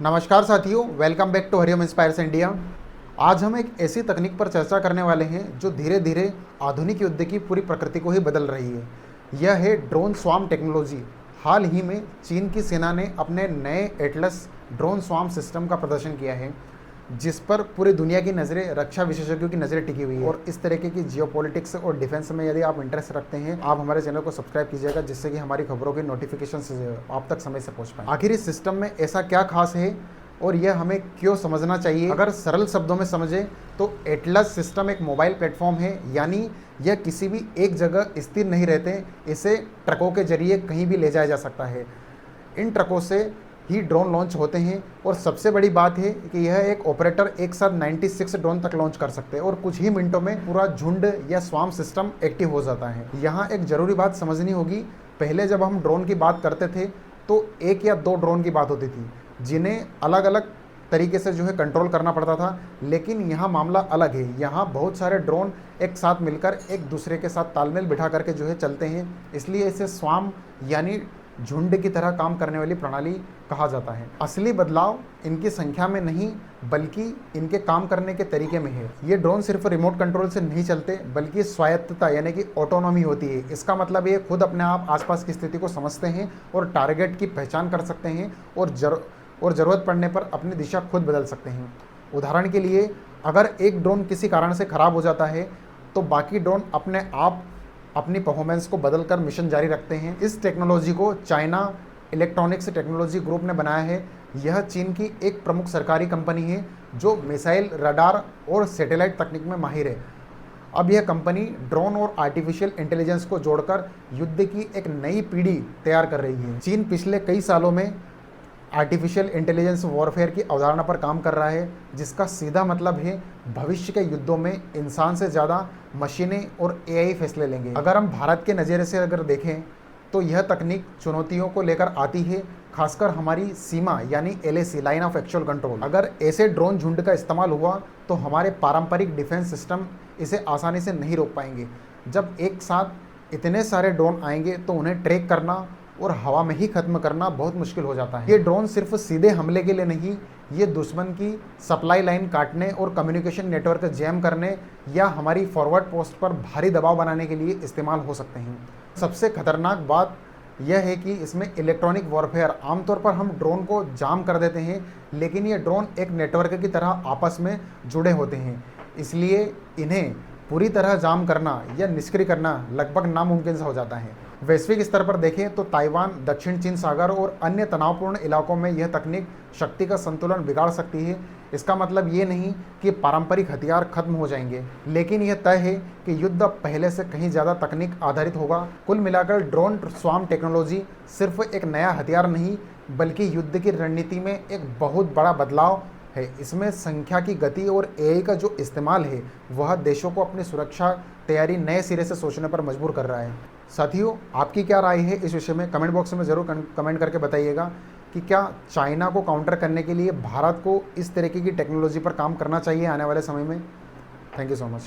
नमस्कार साथियों, welcome back to Hariom inspires India. आज हम एक ऐसी तकनीक पर चर्चा करने वाले हैं जो धीरे धीरे आधुनिक युद्ध की पूरी प्रकृति को ही बदल रही है। यह है ड्रोन स्वार्म टेक्नोलॉजी। हाल ही में चीन की सेना ने अपने नए एटलस ड्रोन स्वार्म सिस्टम का प्रदर्शन किया है, जिस पर पूरी दुनिया की नज़रें, रक्षा विशेषज्ञों की नज़रें टिकी हुई है। और इस तरीके की जियोपॉलिटिक्स और डिफेंस में यदि आप इंटरेस्ट रखते हैं, आप हमारे चैनल को सब्सक्राइब कीजिएगा, जिससे कि हमारी खबरों की नोटिफिकेशन आप तक समय से पहुंच पाए। आखिर इस सिस्टम में ऐसा क्या खास है और यह हमें क्यों समझना चाहिए? अगर सरल शब्दों में समझें तो एटलस सिस्टम एक मोबाइल प्लेटफॉर्म है, यानी यह किसी भी एक जगह स्थिर नहीं रहते। इसे ट्रकों के जरिए कहीं भी ले जाया जा सकता है। इन ट्रकों से ही ड्रोन लॉन्च होते हैं और सबसे बड़ी बात है कि यह एक ऑपरेटर एक साथ 96 ड्रोन तक लॉन्च कर सकते हैं और कुछ ही मिनटों में पूरा झुंड या स्वार्म सिस्टम एक्टिव हो जाता है। यहाँ एक ज़रूरी बात समझनी होगी। पहले जब हम ड्रोन की बात करते थे तो एक या दो ड्रोन की बात होती थी, जिन्हें अलग अलग तरीके से कंट्रोल करना पड़ता था। लेकिन यहाँ मामला अलग है। यहाँ बहुत सारे ड्रोन एक साथ मिलकर एक दूसरे के साथ तालमेल बिठा करके चलते हैं, इसलिए इसे स्वार्म यानी झुंड की तरह काम करने वाली प्रणाली कहा जाता है। असली बदलाव इनकी संख्या में नहीं, बल्कि इनके काम करने के तरीके में है। ये ड्रोन सिर्फ रिमोट कंट्रोल से नहीं चलते, बल्कि स्वायत्तता यानी कि ऑटोनॉमी होती है। इसका मतलब ये खुद अपने आप आसपास की स्थिति को समझते हैं और टारगेट की पहचान कर सकते हैं और ज़रूरत पड़ने पर अपनी दिशा खुद बदल सकते हैं। उदाहरण के लिए, अगर एक ड्रोन किसी कारण से ख़राब हो जाता है तो बाकी ड्रोन अपने आप अपनी परफॉर्मेंस को बदलकर मिशन जारी रखते हैं। इस टेक्नोलॉजी को चाइना इलेक्ट्रॉनिक्स टेक्नोलॉजी ग्रुप ने बनाया है। यह चीन की एक प्रमुख सरकारी कंपनी है जो मिसाइल, रडार और सैटेलाइट तकनीक में माहिर है। अब यह कंपनी ड्रोन और आर्टिफिशियल इंटेलिजेंस को जोड़कर युद्ध की एक नई पीढ़ी तैयार कर रही है। चीन पिछले कई सालों में आर्टिफिशियल इंटेलिजेंस वॉरफेयर की अवधारणा पर काम कर रहा है, जिसका सीधा मतलब है भविष्य के युद्धों में इंसान से ज़्यादा मशीनें और एआई फैसले लेंगे। अगर हम भारत के नज़रिए से देखें तो यह तकनीक चुनौतियों को लेकर आती है, खासकर हमारी सीमा यानी LAC, line of actual control. अगर ऐसे ड्रोन झुंड का इस्तेमाल हुआ तो हमारे पारंपरिक डिफेंस सिस्टम इसे आसानी से नहीं रोक पाएंगे। जब एक साथ इतने सारे ड्रोन आएंगे तो उन्हें ट्रैक करना और हवा में ही खत्म करना बहुत मुश्किल हो जाता है। ये ड्रोन सिर्फ सीधे हमले के लिए नहीं, ये दुश्मन की सप्लाई लाइन काटने और कम्युनिकेशन नेटवर्क जैम करने या हमारी फॉरवर्ड पोस्ट पर भारी दबाव बनाने के लिए इस्तेमाल हो सकते हैं। सबसे खतरनाक बात यह है कि इसमें इलेक्ट्रॉनिक वॉरफेयर, आमतौर पर हम ड्रोन को जाम कर देते हैं, लेकिन ये ड्रोन एक नेटवर्क की तरह आपस में जुड़े होते हैं, इसलिए इन्हें पूरी तरह जाम करना या निष्क्रिय करना लगभग नामुमकिन सा हो जाता है। वैश्विक स्तर पर देखें तो ताइवान, दक्षिण चीन सागर और अन्य तनावपूर्ण इलाकों में यह तकनीक शक्ति का संतुलन बिगाड़ सकती है। इसका मतलब ये नहीं कि पारंपरिक हथियार खत्म हो जाएंगे, लेकिन यह तय है कि युद्ध पहले से कहीं ज़्यादा तकनीक आधारित होगा। कुल मिलाकर ड्रोन स्वार्म टेक्नोलॉजी सिर्फ एक नया हथियार नहीं, बल्कि युद्ध की रणनीति में एक बहुत बड़ा बदलाव है। इसमें संख्या की गति और एआई का जो इस्तेमाल है, वह देशों को अपनी सुरक्षा तैयारी नए सिरे से सोचने पर मजबूर कर रहा है। साथियों, आपकी क्या राय है इस विषय में? कमेंट बॉक्स में ज़रूर कमेंट करके बताइएगा कि क्या चाइना को काउंटर करने के लिए भारत को इस तरीके की टेक्नोलॉजी पर काम करना चाहिए आने वाले समय में। Thank you so much.